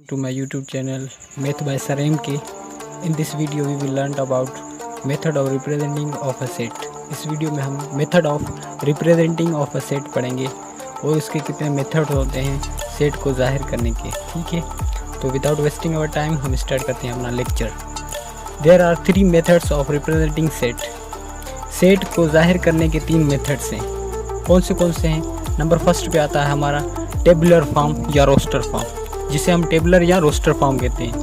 To my YouTube channel Math by Sir MK. In this video we will learn about method of representing of a set. इस video में हम method of representing of a set पढ़ेंगे और इसके कितने method होते हैं set को जाहिर करने के। ठीक है, तो विदाउट वेस्टिंग आवर टाइम हम स्टार्ट करते हैं अपना lecture. There are 3 methods of representing set. Set को जाहिर करने के 3 मेथड्स हैं। कौन से हैं? नंबर फर्स्ट पे आता है हमारा टेबुलर फॉर्म या रोस्टर फॉर्म, जिसे हम टेबुलर या रोस्टर फॉर्म कहते हैं।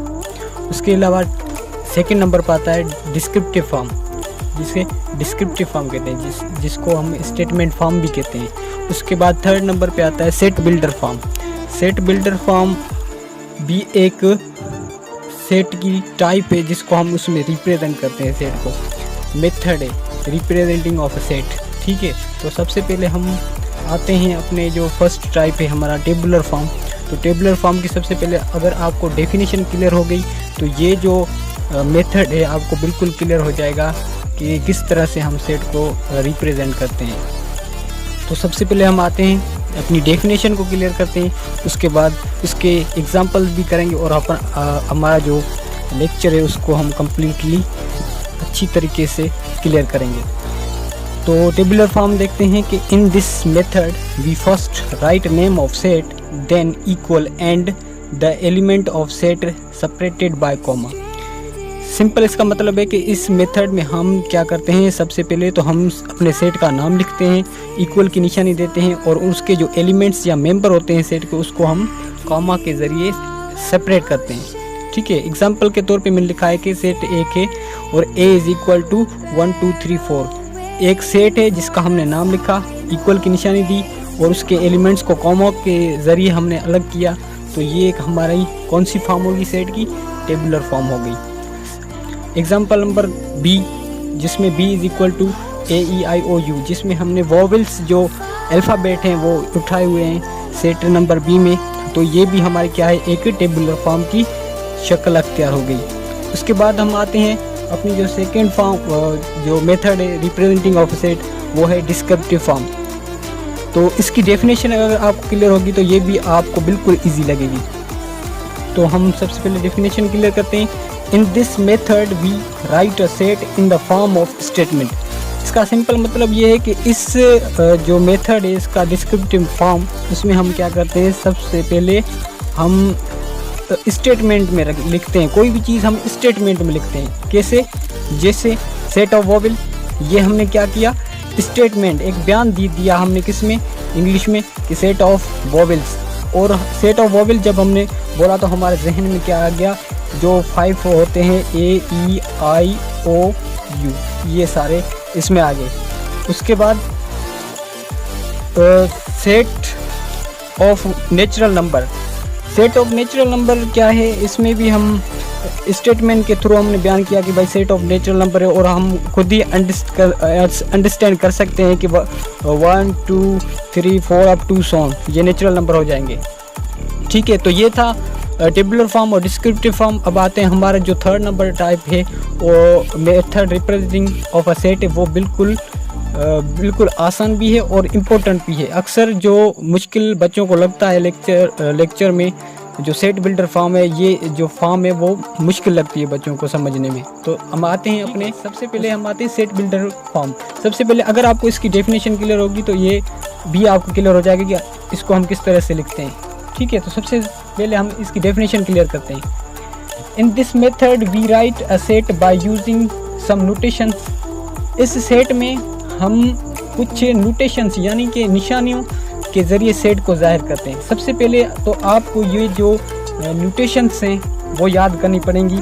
उसके अलावा सेकंड नंबर पर आता है डिस्क्रिप्टिव फॉर्म, जिसे डिस्क्रिप्टिव फॉर्म कहते हैं, जिसको हम स्टेटमेंट फॉर्म भी कहते हैं। उसके बाद थर्ड नंबर पे आता है set builder form. Set builder form भी एक सेट की टाइप है जिसको हम उसमें रिप्रेजेंट करते हैं। सेट को मेथड है रिप्रेजेंटिंग ऑफ अ सेट। ठीक है, तो सबसे पहले हम आते हैं अपने जो फर्स्ट टाइप है हमारा टेबुलर फॉर्म। तो टेबुलर फॉर्म की सबसे पहले अगर आपको डेफिनेशन क्लियर हो गई तो ये जो मेथड है आपको बिल्कुल क्लियर हो जाएगा कि किस तरह से हम सेट को रिप्रेजेंट करते हैं। तो सबसे पहले हम आते हैं अपनी डेफिनेशन को क्लियर करते हैं, उसके बाद उसके एग्जांपल्स भी करेंगे और हमारा जो लेक्चर है उसको हम कम्प्लीटली अच्छी तरीके से क्लियर करेंगे। तो टेबुलर फॉर्म देखते हैं कि in this method we first write name of set then equal and the element of set separated by comma. Simple इसका मतलब है कि इस मेथड में हम क्या करते हैं, सबसे पहले तो हम अपने सेट का नाम लिखते हैं, इक्वल की निशानी देते हैं और उसके जो एलिमेंट्स या मेंबर होते हैं सेट के उसको हम कॉमा के ज़रिए सेपरेट करते हैं। ठीक है, एग्जांपल के तौर पे मैंने लिखा है कि सेट एक है और a इज़ इक्वल टू 1 2 3 4। एक सेट है जिसका हमने नाम लिखा, इक्वल की निशानी दी और उसके एलिमेंट्स को कॉमा के ज़रिए हमने अलग किया, तो ये एक हमारी कौन सी फॉर्म होगी सेट की? टेबुलर फॉर्म हो गई। एग्जांपल नंबर बी, जिसमें b is equal to AEIOU, जिसमें हमने वॉवेल्स जो अल्फ़ाबेट हैं वो उठाए हुए हैं सेट नंबर बी में, तो ये भी हमारी क्या है, एक टेबुलर फॉर्म की शक्ल अख्तियार हो गई। उसके बाद हम आते हैं अपनी जो सेकेंड फॉर्म जो मेथड है रिप्रेजेंटिंग ऑफ सेट, वो है डिस्क्रिप्टिव फॉर्म। तो इसकी डेफिनेशन अगर आपको क्लियर होगी तो ये भी आपको बिल्कुल इजी लगेगी। तो हम सबसे पहले डेफिनेशन क्लियर करते हैं। In this method we write a set in the form of statement. इसका सिंपल मतलब ये है कि इस जो मेथड है इसका डिस्क्रिप्टिव फॉर्म, उसमें हम क्या करते हैं, सबसे पहले हम स्टेटमेंट में लिखते हैं। कोई भी चीज़ हम स्टेटमेंट में लिखते हैं। कैसे? जैसे सेट ऑफ वॉवेल, ये हमने क्या किया, स्टेटमेंट एक बयान दिया हमने किसमें, इंग्लिश में, कि सेट ऑफ वॉवेल्स। और सेट ऑफ वॉवेल जब हमने बोला तो हमारे जहन में क्या आ गया, जो 5 होते हैं AEIOU, ये सारे इसमें आ गए। उसके बाद set of natural number. Set of natural number क्या है, इसमें भी हम स्टेटमेंट के थ्रू हमने बयान किया कि भाई सेट ऑफ नेचुरल नंबर है और हम खुद ही अंडरस्टैंड कर सकते हैं कि 1 2 3 4 अप टू सॉन ये नेचुरल नंबर हो जाएंगे। ठीक है, तो ये था टेबुलर फॉर्म और डिस्क्रिप्टिव फॉर्म। अब आते हैं हमारा जो थर्ड नंबर टाइप है, वो method representing of a set है। वो बिल्कुल आसान भी है और इम्पोर्टेंट भी है। अक्सर जो मुश्किल बच्चों को लगता है लेक्चर में, जो सेट बिल्डर फॉर्म है, ये जो फॉर्म है वो मुश्किल लगती है बच्चों को समझने में। तो हम आते हैं अपने, सबसे पहले हम आते हैं सेट बिल्डर फॉर्म। सबसे पहले अगर आपको इसकी डेफिनेशन क्लियर होगी तो ये भी आपको क्लियर हो जाएगा कि इसको हम किस तरह से लिखते हैं। ठीक है, तो सबसे पहले हम इसकी डेफिनेशन क्लियर करते हैं। In this method we write a set by using some notations. इस सेट में हम कुछ नोटेशंस यानी कि निशानियों के ज़रिए सेट को जाहिर करते हैं। सबसे पहले तो आपको ये जो नोटेशंस हैं वो याद करनी पड़ेंगी।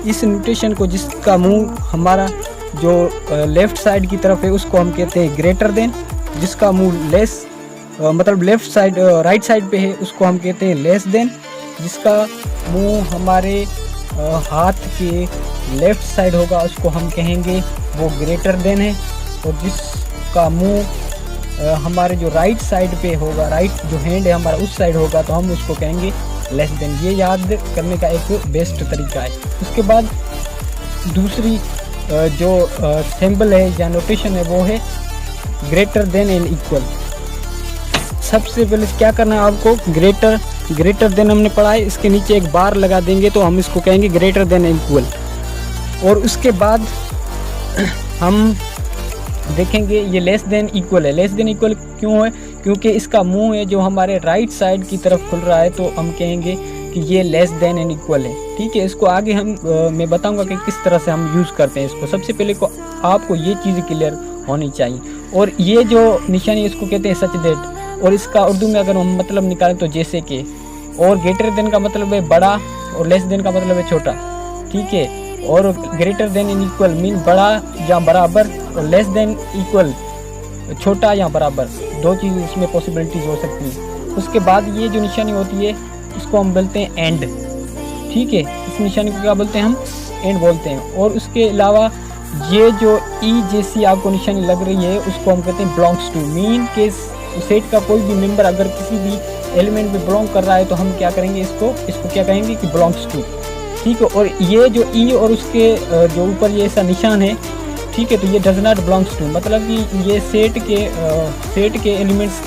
इस नोटेशन को, जिसका मुंह हमारा जो लेफ़्ट साइड की तरफ है उसको हम कहते हैं ग्रेटर देन, जिसका मुंह लेस मतलब लेफ़्ट साइड राइट साइड पे है उसको हम कहते हैं लेस देन, जिसका मुंह हमारे हाथ के लेफ़्ट साइड होगा उसको हम कहेंगे वो ग्रेटर देन है, और जिसका मुंह हमारे जो राइट साइड पे होगा, राइट जो हैंड है हमारा उस साइड होगा, तो हम उसको कहेंगे लेस देन। ये याद करने का एक बेस्ट तरीका है। उसके बाद दूसरी जो सिंबल है या नोटेशन है वो है ग्रेटर देन एंड इक्वल। सबसे पहले क्या करना है आपको, ग्रेटर ग्रेटर देन हमने पढ़ा है, इसके नीचे एक बार लगा देंगे तो हम इसको कहेंगे ग्रेटर देन इक्वल। और उसके बाद हम देखेंगे ये लेस देन इक्वल है। लेस देन इक्वल क्यों है? क्योंकि इसका मुंह है जो हमारे राइट साइड की तरफ खुल रहा है, तो हम कहेंगे कि ये लेस देन एंड इक्वल है। ठीक है, इसको आगे मैं बताऊंगा कि किस तरह से हम यूज़ करते हैं इसको। सबसे पहले को आपको ये चीज़ क्लियर होनी चाहिए। और ये जो निशानी इसको कहते हैं सच दैट, और इसका उर्दू में अगर हम मतलब निकालें तो जैसे कि। और ग्रेटर देन का मतलब है बड़ा, और लेस देन का मतलब है छोटा। ठीक है, और greater than and equal mean बड़ा या बराबर, और लेस देन इक्वल छोटा या बराबर। दो चीज़ इसमें पॉसिबिलिटीज हो सकती हैं। उसके बाद ये जो निशानी होती है इसको हम बोलते हैं एंड। ठीक है, इस निशानी को क्या बोलते हैं हम? एंड बोलते हैं। और उसके अलावा ये जो ई जैसी आपको निशानी लग रही है उसको हम कहते हैं बिलोंग्स टू। मीन के सेट का कोई भी मेंबर अगर किसी भी एलिमेंट में बिलोंग कर रहा है तो हम क्या करेंगे, इसको क्या कहेंगे कि बिलोंग्स टू। ठीक है, और ये जो ई और उसके जो ऊपर ये ऐसा निशान है, ठीक है, तो ये डज नॉट बिलोंग्स टू, मतलब कि ये सेट के एलिमेंट्स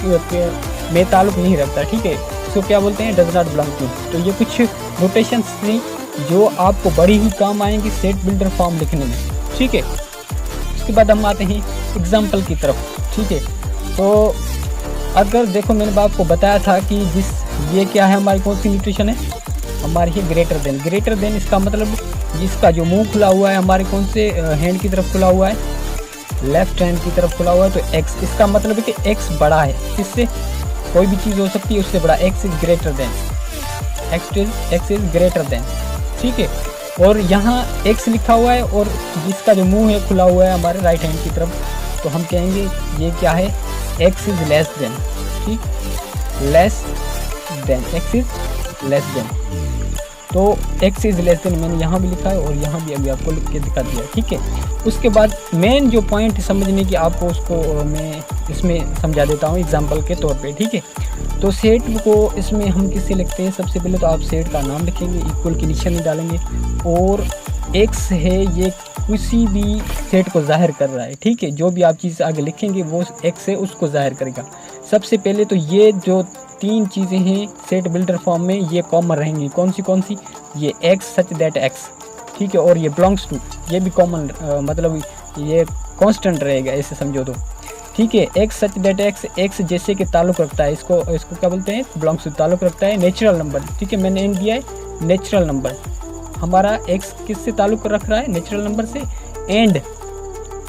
में ताल्लुक नहीं रखता। ठीक है, इसको क्या बोलते हैं? Does not belong to. तो ये कुछ नोटेशंस थी जो आपको बड़ी ही काम आएंगी सेट बिल्डर फॉर्म लिखने में। ठीक है, उसके बाद हम आते हैं एग्जाम्पल की तरफ। ठीक है, तो अगर देखो मैंने आपको बताया था कि ये क्या है, हमारी कौन सी न्यूट्रिशन है? हमारी है ग्रेटर देन। ग्रेटर देन इसका मतलब जिसका जो मुंह खुला हुआ है हमारे कौन से हैंड की तरफ खुला हुआ है? लेफ्ट हैंड की तरफ खुला हुआ है, तो एक्स। इसका मतलब है कि एक्स बड़ा है, किससे? कोई भी चीज़ हो सकती है उससे बड़ा। X is greater then, X is greater then. ठीक है, और यहाँ एक्स लिखा हुआ है और जिसका जो मुंह है खुला हुआ है हमारे राइट हैंड की तरफ, तो हम कहेंगे ये क्या है? X is less than. ठीक, less than, X is less than. तो एक्स इज लेस देन मैंने यहाँ भी लिखा है और यहाँ भी अभी आपको लिख के दिखा दिया। ठीक है, उसके बाद मेन जो पॉइंट समझने की आपको उसको मैं इसमें समझा देता हूँ एग्जांपल के तौर पे। ठीक है, तो सेट को इसमें हम किससे लिखते हैं? सबसे पहले तो आप सेट का नाम लिखेंगे, इक्वल की निशानी डालेंगे, और एक्स है ये किसी भी सेट को जाहिर कर रहा है। ठीक है, जो भी आप चीज़ आगे लिखेंगे वो एक्स है उसको जाहिर करेगा। सबसे पहले तो ये जो तीन चीज़ें हैं सेट बिल्डर फॉर्म में ये कॉमन रहेंगी। कौन सी? ये एक्स सच दैट एक्स। ठीक है, और ये बिलोंग्स टू ये भी कॉमन, मतलब ये कांस्टेंट रहेगा, ऐसे समझो तो। ठीक है, x such that x, x जैसे कि ताल्लुक़ रखता है, इसको क्या बोलते हैं? बिलोंग्स टू, ताल्लुक़ रखता है नेचुरल नंबर। ठीक है, मैंने एंड दिया है नेचुरल नंबर। हमारा एक्स किससे ताल्लुक़ रख रहा है? नेचुरल नंबर से। एंड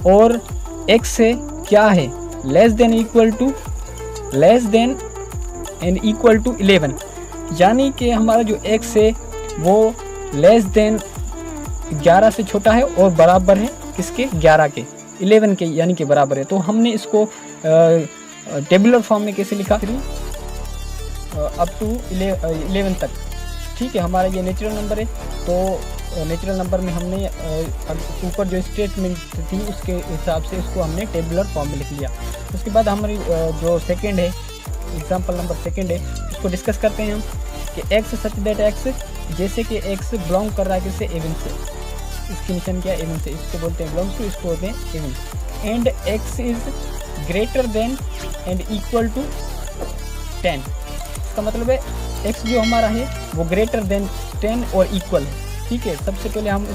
और एक्स से क्या है? Less than equal to, less than and equal to 11, यानी कि हमारा जो एक्स है वो लेस देन 11 से छोटा है और बराबर है किसके? 11 के, 11 के, यानी कि बराबर है। तो हमने इसको टेबुलर फॉर्म में कैसे लिखा? अप टू 11 तक। ठीक है, हमारा ये नेचुरल नंबर है, तो नेचुरल नंबर में हमने ऊपर जो स्टेटमेंट थी उसके हिसाब से इसको हमने टेबुलर फॉर्म में लिख लिया। उसके बाद हमारी जो सेकंड है, एग्जाम्पल नंबर सेकंड है, उसको डिस्कस करते हैं हम कि एक्स सच दैट एक्स, जैसे कि एक्स बिलोंग कर रहा है किससे? एवन से। इसकी निशान क्या है? एवन से। इसको बोलते हैं बिलोंग्स टू, इसको बोलते हैं एवन। And x is greater than and equal to 10। इसका मतलब है एक्स जो हमारा है वो ग्रेटर देन 10 और इक्वल है। ठीक है, सबसे पहले हम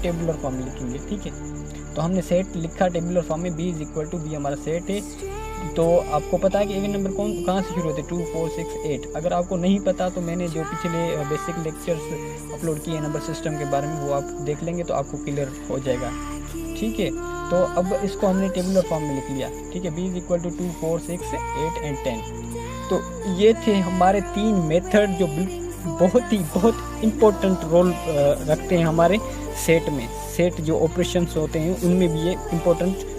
टेबुलर फॉर्म में लिखेंगे। ठीक है, तो हमने सेट लिखा टेबुलर फॉर्म में, B is equal to, B हमारा सेट है। तो आपको पता है कि इवन नंबर कहाँ से शुरू होते हैं? 2, 4, 6, 8। अगर आपको नहीं पता तो मैंने जो पिछले बेसिक लेक्चर्स अपलोड किए नंबर सिस्टम के बारे में वो आप देख लेंगे तो आपको क्लियर हो जाएगा। ठीक है, तो अब इसको हमने टेबुलर फॉर्म में लिख लिया। ठीक है, B is equal to 2, 4, 6, 8 and 10। तो ये थे हमारे 3 मेथड जो बहुत इम्पोर्टेंट रोल रखते हैं हमारे सेट में। सेट जो ऑपरेशंस होते हैं उनमें भी ये इम्पोर्टेंट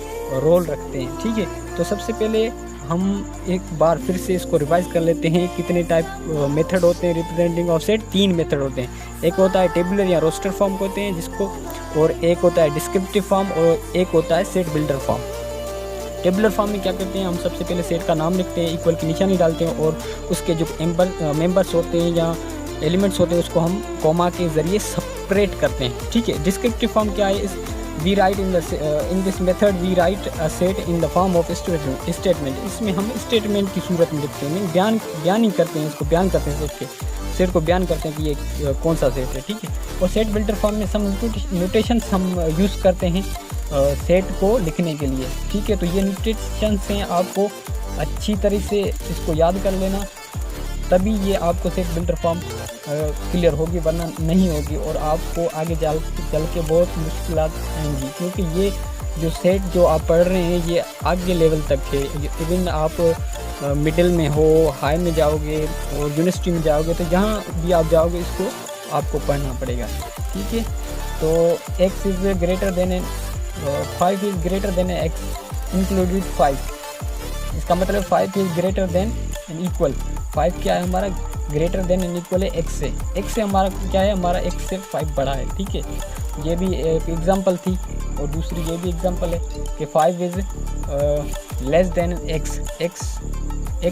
रोल रखते हैं। ठीक है, तो सबसे पहले हम एक बार फिर से इसको रिवाइज कर लेते हैं। कितने टाइप मेथड होते हैं रिप्रेजेंटिंग ऑफ सेट? 3 मेथड होते हैं। एक होता है टेबुलर या रोस्टर फॉर्म होते हैं जिसको, और एक होता है डिस्क्रिप्टिव फॉर्म, और एक होता है set builder form. Tabular form में क्या करते हैं? हम सबसे पहले सेट का नाम लिखते हैं, इक्वल की निशानी डालते हैं, और उसके जो मेंबर्स होते हैं या एलिमेंट्स होते हैं उसको हम कॉमा के ज़रिए सेपरेट करते हैं। ठीक है, डिस्क्रिप्टिव फॉर्म क्या है? We write in this method we write a set in the form of statement. इसमें हम स्टेटमेंट की सूरत में लिखते हैं, बयान ही करते हैं, इसको बयान करते हैं, सेट को बयान करते हैं कि ये कौन सा सेट है, ठीक है। और सेट बिल्डर फॉर्म में सम नोटेशंस हम यूज़ करते हैं सेट को लिखने के लिए, ठीक है। तो ये नोटेशंस हैं, आपको अच्छी तरह से इसको याद कर लेना, तभी ये आपको सेट बिल्डर फॉर्म क्लियर होगी, वरना नहीं होगी और आपको आगे चल के बहुत मुश्किल आएंगी, क्योंकि ये जो सेट जो आप पढ़ रहे हैं ये आगे लेवल तक है। इवन आप मिडिल में हो, हाई में जाओगे और यूनिवर्सिटी में जाओगे, तो जहाँ भी आप जाओगे इसको आपको पढ़ना पड़ेगा, ठीक है। तो x is greater than 5 is greater than x included 5, इसका मतलब 5 is greater than and equal, 5 क्या है हमारा, ग्रेटर देन एंड इक्वल है x से हमारा क्या है, हमारा x से 5 बड़ा है, ठीक है। ये भी एक एग्जांपल थी, और दूसरी ये भी एग्जांपल है कि 5 इज़ लेस देन x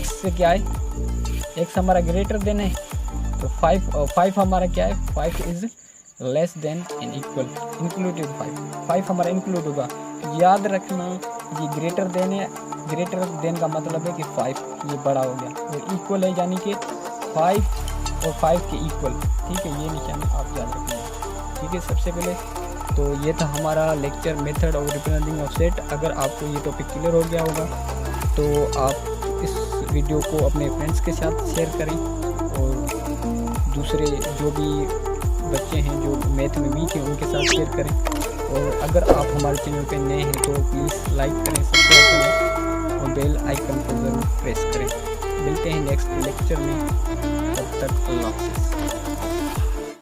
से क्या है, x हमारा ग्रेटर देन है, तो 5 हमारा क्या है, 5 is less than and equal included 5 हमारा इंक्लूड होगा। याद रखना ये ग्रेटर देन है, ग्रेटर देन का मतलब है कि 5 ये बड़ा हो गया, और इक्वल है यानी कि 5 और 5 के इक्वल, ठीक है। ये निशान आप याद रखेंगे, ठीक है। सबसे पहले तो ये था हमारा lecture method of representing of set. अगर आपको ये टॉपिक क्लियर हो गया होगा तो आप इस वीडियो को अपने फ्रेंड्स के साथ शेयर करें, और दूसरे जो भी बच्चे हैं जो मैथ में वीक हैं उनके साथ शेयर करें। और अगर आप हमारे चैनल पे नए हैं तो प्लीज़ लाइक करें, सब्सक्राइब करें और बेल आइकन को ज़रूर प्रेस करें। मिलते हैं नेक्स्ट लेक्चर में, तब तक अल्लाह हाफ़िज़।